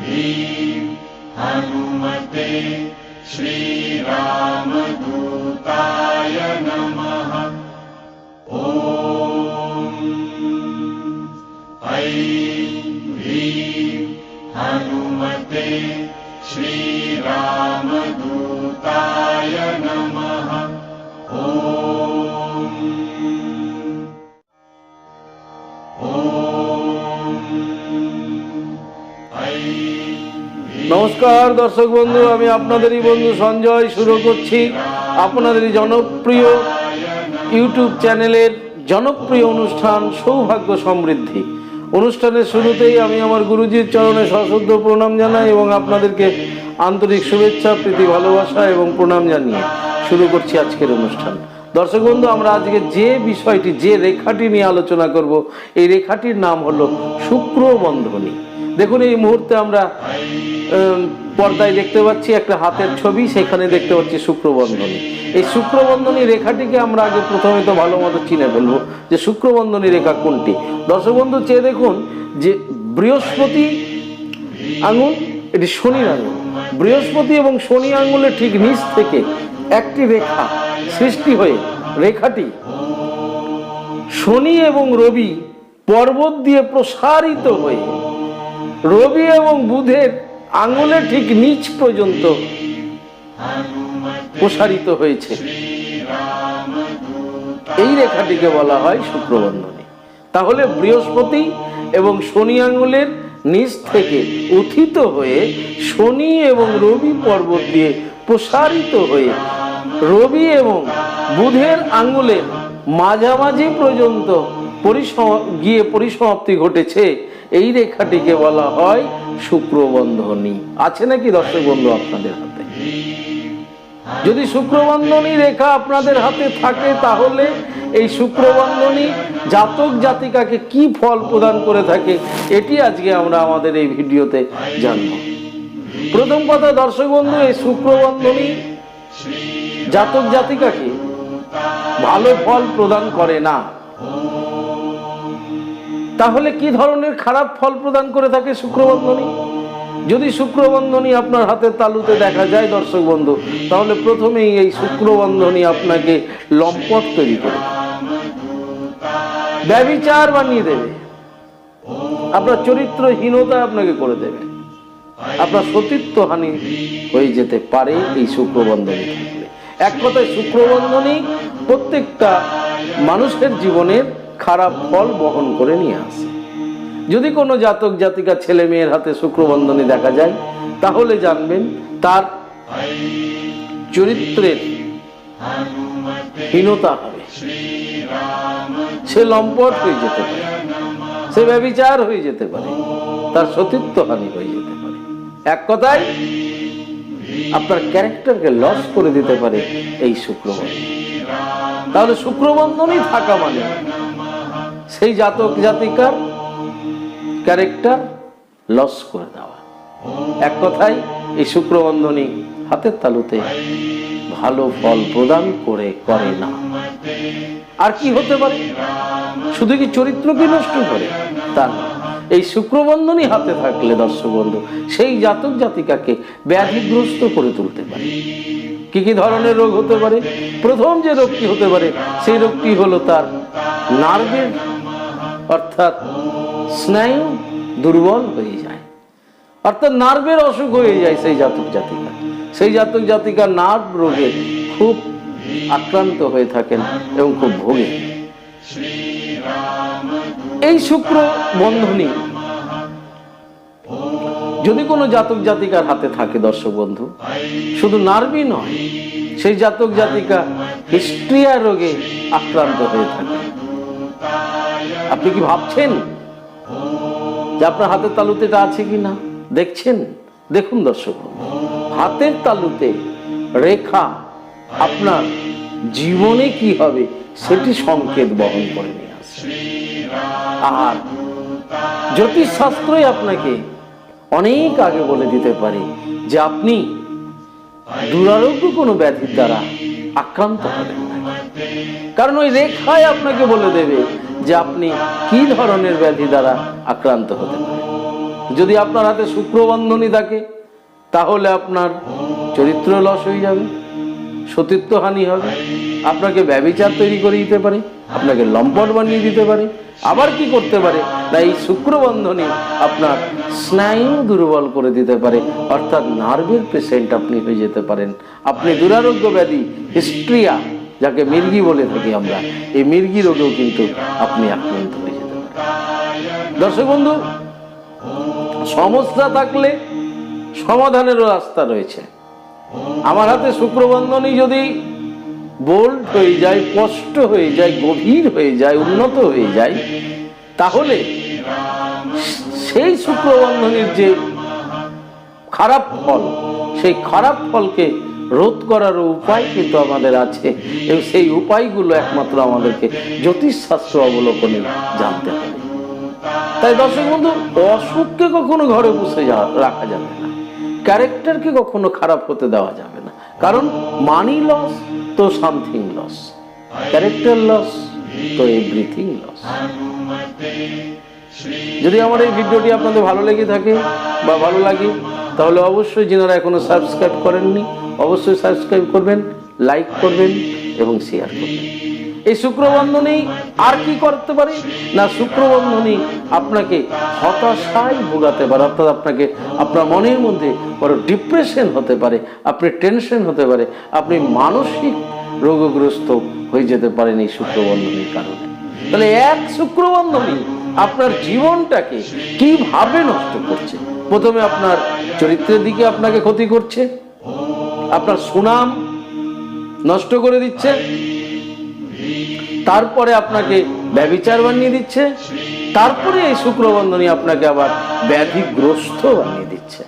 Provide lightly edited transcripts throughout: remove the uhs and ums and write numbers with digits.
ह्रीं हनुमते श्रीरामदूताय नमः। ॐ ऐं ह्रीं हनुमते श्रीरामदूताय नमः। নমস্কার দর্শক বন্ধু, আমি আপনাদেরই বন্ধু সঞ্জয় শুরু করছি আপনাদেরই জনপ্রিয় ইউটিউব চ্যানেলের জনপ্রিয় অনুষ্ঠান সৌভাগ্য সমৃদ্ধি। অনুষ্ঠানের শুরুতেই আমি আমার গুরুজির চরণে সশ্রদ্ধ প্রণাম জানাই এবং আপনাদেরকে আন্তরিক শুভেচ্ছা, প্রীতি, ভালোবাসা এবং প্রণাম জানিয়ে শুরু করছি আজকের অনুষ্ঠান। দর্শক বন্ধু, আমরা আজকে যে বিষয়টি, যে রেখাটি নিয়ে আলোচনা করব, এই রেখাটির নাম হলো শুক্র বন্ধনী। দেখুন, এই মুহূর্তে আমরা পর্দায় দেখতে পাচ্ছি একটা হাতের ছবি, সেখানে দেখতে পাচ্ছি শুক্রবন্ধনী। এই শুক্রবন্ধনী রেখাটিকে আমরা আগে প্রথমে তো ভালো মতো চিনে ফেলবো যে শুক্রবন্ধনী রেখা কোনটি। দর্শক বন্ধু, চেয়ে দেখুন যে বৃহস্পতি আঙুল, এটি শনির আঙুল। বৃহস্পতি এবং শনি আঙুলের ঠিক নিচ থেকে একটি রেখা সৃষ্টি হয়ে রেখাটি শনি এবং রবি পর্বত দিয়ে প্রসারিত হয়ে রবি এবং বুধের আঙুলের ঠিক নিচ পর্যন্ত প্রসারিত হয়েছে। এই রেখাটিকে বলা হয় শুক্রবন্ধনী। তাহলে বৃহস্পতি এবং শনি আঙুলের নিচ থেকে উত্থিত হয়ে শনি এবং রবি পর্বত দিয়ে প্রসারিত হয়ে রবি এবং বুধের আঙুলের মাঝামাঝি পর্যন্ত গিয়ে পরিসমাপ্তি ঘটেছে। এই রেখাটিকে বলা হয় শুক্রবন্ধনী। আছে নাকি দর্শক বন্ধু আপনাদের হাতে? যদি শুক্রবন্ধনী রেখা আপনাদের হাতে থাকে, তাহলে এই শুক্রবন্ধনী জাতক জাতিকাকে কি ফল প্রদান করে থাকে, এটি আজকে আমরা আমাদের এই ভিডিওতে জানব। প্রথম কথা দর্শক বন্ধু, এই শুক্রবন্ধনী জাতক জাতিকাকে ভালো ফল প্রদান করে না। তাহলে কি ধরনের খারাপ ফল প্রদান করে থাকে শুক্রবন্ধনী? যদি শুক্রবন্ধনী আপনার হাতের তালুতে দেখা যায় দর্শক বন্ধু, তাহলে প্রথমেই এই শুক্রবন্ধনী আপনাকে লম্পট তৈরি করে, ব্যভিচার বানিয়ে দেবে, আপনার চরিত্রহীনতা আপনাকে করে দেবে, আপনার সতীত্ব হানি হয়ে যেতে পারে এই শুক্রবন্ধনী থাকলে। এক কথায় শুক্রবন্ধনী প্রত্যেকটা মানুষের জীবনের খারাপ ফল বহন করে নিয়ে আসে। যদি কোনো জাতক জাতিকা ছেলে মেয়ের হাতে শুক্রবন্ধনী দেখা যায়, তাহলে জানবেন তার চরিত্রের হীনতা হবে, সে লম্পট হয়ে যেতে পারে, সে ব্যভিচার হয়ে যেতে পারে, তার সতীত্ব হানি হয়ে যেতে পারে। এক কথায় আপনার ক্যারেক্টারকে লস করে দিতে পারে এই শুক্রবন্ধনী। তাহলে শুক্রবন্ধনী থাকা মানে সেই জাতক জাতিকার ক্যারেক্টার লস করে দেওয়া। এক কথায় এই শুক্রবন্ধনী হাতের তালুতে ভালো ফল প্রদান করে না। আর কি হতে পারে? শুধু কি চরিত্রকে নষ্ট করে তা না, এই শুক্রবন্ধনী হাতে থাকলে দর্শক বন্ধু সেই জাতক জাতিকাকে ব্যাধিগ্রস্ত করে তুলতে পারে। কি কি ধরনের রোগ হতে পারে? প্রথম যে রোগটি হতে পারে সেই রোগটি হলো তার নার্ভের, অর্থাৎ স্নায়ু দুর্বল হয়ে যায়, অর্থাৎ নার্ভের অসুখ হয়ে যায় সেই জাতক জাতিকা। সেই জাতক জাতিকা নার্ভ রোগে খুব আক্রান্ত হয়ে থাকেন এবং খুব ভোগে। এই শুক্র বন্ধনী যদি কোনো জাতক জাতিকার হাতে থাকে দর্শক বন্ধু, শুধু নার্ভই নয়, সেই জাতক জাতিকা হিস্ট্রিয়া রোগে আক্রান্ত হয়ে থাকে। আপনি কি ভাবছেন যে আপনার হাতের তালুতে এটা আছে কিনা? দেখছেন? দেখুন দর্শক বন্ধু, হাতের তালুতে রেখা আপনার জীবনে কি হবে সেটি সংকেত বহন করে নিয়ে আসে। আর জ্যোতিষ শাস্ত্রই আপনাকে অনেক আগে বলে দিতে পারে যে আপনি দুরারোগ্য কোনো ব্যাধির দ্বারা আক্রান্ত হবেন না, কারণ ওই রেখায় আপনাকে বলে দেবে যে আপনি কি ধরনের ব্যাধি দ্বারা আক্রান্ত হতে পারেন। যদি আপনার হাতে শুক্রবন্ধনী থাকে তাহলে আপনার চরিত্র লস হয়ে যাবে, সতীত্ব হানি হবে, আপনাকে ব্যভিচার তৈরি করে দিতে পারে, আপনাকে লম্পট বানিয়ে দিতে পারে। আবার কি করতে পারে না, এই শুক্রবন্ধনী আপনার স্নায়ু দুর্বল করে দিতে পারে, অর্থাৎ নার্ভের পেশেন্ট আপনি হয়ে যেতে পারেন। আপনি দুরারোগ্য ব্যাধি হিস্ট্রিয়া, যাকে মির্গি বলে থাকি আমরা, এই মির্গি রোগেও কিন্তু আপনি আক্রান্ত হয়ে যেতে পারেন। দর্শক বন্ধু, সমস্যা থাকলে সমাধানেরও রাস্তা রয়েছে। আমার হাতে শুক্রবন্ধনী যদি বোল্ড হয়ে যায়, স্পষ্ট হয়ে যায়, গভীর হয়ে যায়, উন্নত হয়ে যায়, তাহলে সেই শুক্রবন্ধনীর যে খারাপ ফল, সেই খারাপ ফলকে রোধ করার উপায় কিন্তু আমাদের আছে, এবং সেই উপায়গুলো একমাত্র আমাদেরকে জ্যোতিষশাস্ত্র অবলম্বনে জানতে হবে। তাই দর্শক বন্ধু, অসুখকে কখনো ঘরে বসে রাখা যাবে না, ক্যারেক্টারকে কখনো খারাপ হতে দেওয়া যাবে না। কারণ মানি লস তো সামথিং লস, ক্যারেক্টার লস তো এভরিথিং লস। যদি আমার এই ভিডিওটি আপনাদের ভালো লেগে থাকে বা ভালো লাগে, তাহলে অবশ্যই যারা এখনো সাবস্ক্রাইব করেননি অবশ্যই সাবস্ক্রাইব করবেন, লাইক করবেন এবং শেয়ার করবেন। এই শুক্রবন্ধনী আর কি করতে পারে না, শুক্রবন্ধনী আপনাকে হতাশায় ভোগাতে পারে, অর্থাৎ আপনাকে আপনার মনের মধ্যে বড় ডিপ্রেশন হতে পারে, আপনি টেনশন হতে পারে, আপনি মানসিক রোগগ্রস্ত হয়ে যেতে পারেন এই শুক্রবন্ধনীর কারণে। তাহলে এক শুক্রবন্ধনী আপনার জীবনটাকে কিভাবে নষ্ট করছে? প্রথমে আপনার চরিত্রের দিকে আপনাকে ক্ষতি করছে, আপনার সুনাম নষ্ট করে দিচ্ছে, তারপরে আপনাকে ব্যভিচার বানিয়ে দিচ্ছে, তারপরে এই শুক্রবন্ধনী আপনাকে আবার ব্যাধিগ্রস্ত বানিয়ে দিচ্ছে।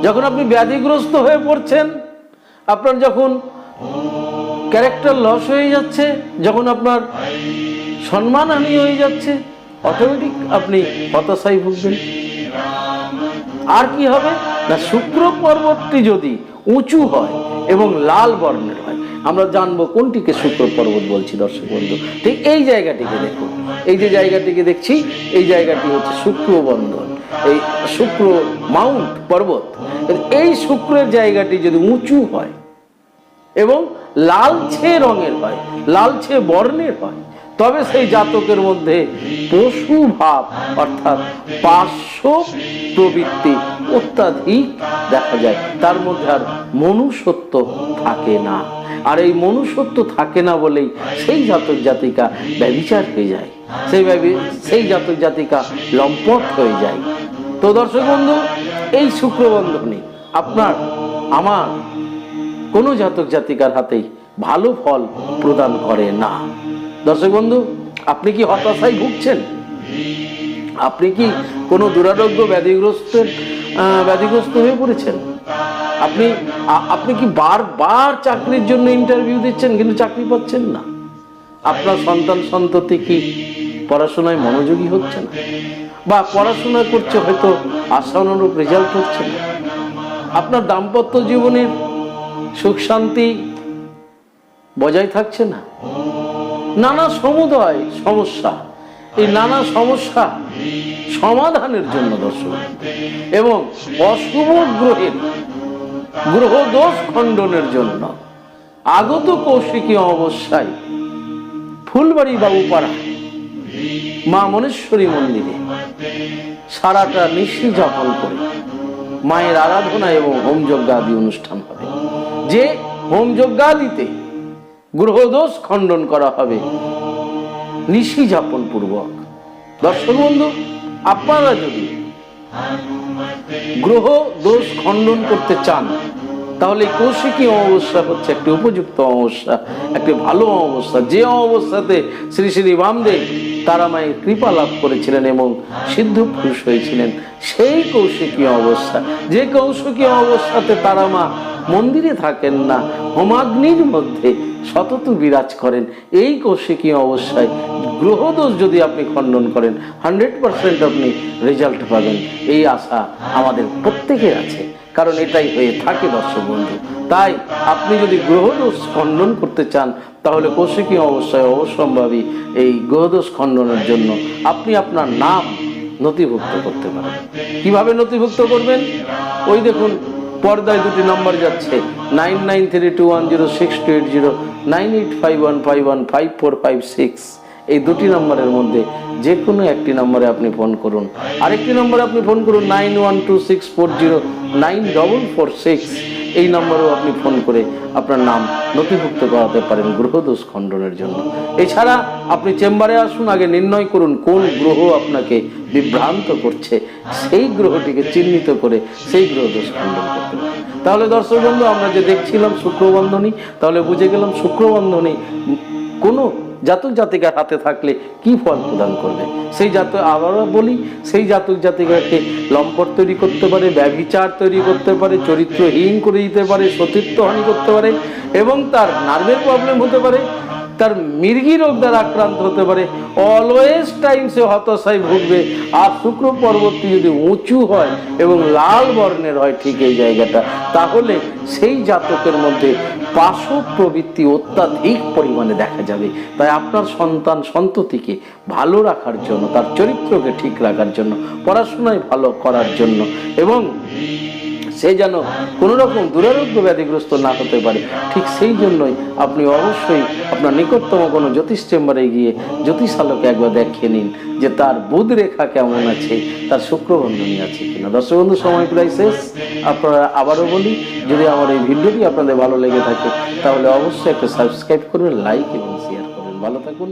যখন আপনি ব্যাধিগ্রস্ত হয়ে পড়ছেন, আপনার যখন ক্যারেক্টার লস হয়ে যাচ্ছে, যখন আপনার সম্মানহানি হয়ে যাচ্ছে, অটোমেটিক আপনি হতাশায় ভুগবেন। আর কি হবে না, শুক্র পর্বতটি যদি উঁচু হয় এবং লাল বর্ণের হয়, আমরা জানবো কোনটিকে শুক্র পর্বত বলছি। দর্শক বন্ধু, ঠিক এই জায়গাটিকে দেখুন, এই যে জায়গাটিকে দেখছি, এই জায়গাটি হচ্ছে শুক্রবন্ধন, এই শুক্র মাউন্ট পর্বত। এই শুক্রের জায়গাটি যদি উঁচু হয় এবং লালচে রঙের হয়, লালচে বর্ণের হয়, তবে সেই জাতকের মধ্যে পশু ভাব অর্থাৎ পার্শ্ব প্রবৃত্তি অত্যাধিক দেখা যায়, তার মধ্যে আর মনুষ্যত্ব থাকে না। আর এই মনুষ্যত্ব থাকে না বলেই সেই জাতক জাতিকা ব্যভিচার হয়ে যায়, সেই জাতক জাতিকা লম্পট হয়ে যায়। তো দর্শক বন্ধু, এই শুক্রবন্ধনী আপনার আমার কোনো জাতক জাতিকার হাতেই ভালো ফল প্রদান করে না। দর্শক বন্ধু, আপনি কি হতাশায় ভুগছেন? আপনি কি কোনো দুরারোগ্য ব্যাধিগ্রস্ত হয়ে পড়েছেন? আপনি কি বারবার চাকরির জন্য ইন্টারভিউ দিচ্ছেন কিন্তু চাকরি পাচ্ছেন না? আপনার সন্তান সন্ততি কি পড়াশোনায় মনোযোগী হচ্ছে না, বা পড়াশোনা করছে হয়তো আশানুরূপ রেজাল্ট হচ্ছে না? আপনার দাম্পত্য জীবনের সুখ শান্তি বজায় থাকছে না? নানা সমুদয় সমস্যা, এই নানা সমস্যা সমাধানের জন্য দর্শক এবং অশুভ গ্রহের গ্রহ দোষ খণ্ডনের জন্য আগত কৌশিকী অমাবস্যায় ফুলবাড়ি বাবুপাড়া মা মনেশ্বরী মন্দিরে সারাটা নিশি যাপন করে মায়ের আরাধনা এবং হোমযজ্ঞ আদি অনুষ্ঠান হবে। যে হোমযজ্ঞাদিতে গ্রহদোষ খণ্ডন করা হবে নিশি যাপন পূর্বক। দর্শক বন্ধু, আপনারা যদি গ্রহ দোষ খণ্ডন করতে চান, তাহলে কৌশিকী অমাবস্যা হচ্ছে একটি উপযুক্ত অমাবস্যা, একটি ভালো অমাবস্যা, যে অমাবস্যাতে শ্রী শ্রী বামদেব তারা মায়ের কৃপা লাভ করেছিলেন এবং সিদ্ধ পুরুষ হয়েছিলেন। সেই কৌশিকী অমাবস্যা, যে কৌশিকী অমাবস্যাতে তারা মা মন্দিরে থাকেন না, হোমাগ্নির মধ্যে সতত বিরাজ করেন, এই কৌশিকী অমাবস্যায় গ্রহদোষ যদি আপনি খণ্ডন করেন 100% আপনি রেজাল্ট পাবেন, এই আশা আমাদের প্রত্যেকের আছে, কারণ এটাই হয়ে থাকে দর্শক বন্ধু। তাই আপনি যদি গ্রহদোষ খণ্ডন করতে চান, তাহলে কৌশিকী অমাবস্যায় অবশ্যম্ভাবী এই গ্রহদোষ খণ্ডনের জন্য আপনি আপনার নাম নথিভুক্ত করতে পারেন। কিভাবে নথিভুক্ত করবেন? ওই দেখুন পর্দায় দুটি নাম্বার যাচ্ছে, 9932106280, 9851515456। এই দুটি নম্বরের মধ্যে যে কোনো একটি নম্বরে আপনি ফোন করুন। আরেকটি নম্বরে আপনি ফোন করুন 9126409446। এই নম্বরেও আপনি ফোন করে আপনার নাম নথিভুক্ত করাতে পারেন গ্রহদোষ খণ্ডনের জন্য। এছাড়া আপনি চেম্বারে আসুন, আগে নির্ণয় করুন কোন গ্রহ আপনাকে বিভ্রান্ত করছে, সেই গ্রহটিকে চিহ্নিত করে সেই গ্রহদোষ খণ্ডন করতে পারেন। তাহলে দর্শক বন্ধু, আমরা যে দেখছিলাম শুক্রবন্ধনী, তাহলে বুঝে গেলাম শুক্রবন্ধনী কোনো জাতক জাতিকার হাতে থাকলে কি ফল প্রদান করবে। সেই জাতক, আবারও বলি, সেই জাতক জাতিকাকে লম্পট তৈরি করতে পারে, ব্যভিচার তৈরি করতে পারে, চরিত্রহীন করে দিতে পারে, সতীত্বহানি করতে পারে, এবং তার নার্ভের প্রবলেম হতে পারে, তার মির্গি রোগ দ্বারা আক্রান্ত হতে পারে, অলওয়েজ টাইম সে হতাশায় ভুগবে। আর শুক্র পর্বতটি যদি উঁচু হয় এবং লাল বর্ণের হয় ঠিক এই জায়গাটা, তাহলে সেই জাতকের মধ্যে পাশব প্রবৃত্তি অত্যাধিক পরিমাণে দেখা যাবে। তাই আপনার সন্তান সন্ততিকে ভালো রাখার জন্য, তার চরিত্রকে ঠিক রাখার জন্য, পড়াশোনায় ভালো করার জন্য, এবং সে যেন কোনো রকম দুরারোগ্য ব্যাধিগ্রস্ত না হতে পারে, ঠিক সেই জন্যই আপনি অবশ্যই আপনার নিকটতম কোনো জ্যোতিষ চেম্বারে গিয়ে জ্যোতিষালকে একবার দেখিয়ে নিন যে তার বুধ রেখা কেমন আছে, তার শুক্রবন্ধনী আছে কিনা। দর্শক বন্ধু, সময় প্রায় শেষ। আপনারা আবারও বলি, যদি আমার এই ভিডিওটি আপনাদের ভালো লেগে থাকে তাহলে অবশ্যই একটা সাবস্ক্রাইব করবেন, লাইক এবং শেয়ার করবেন। ভালো থাকুন।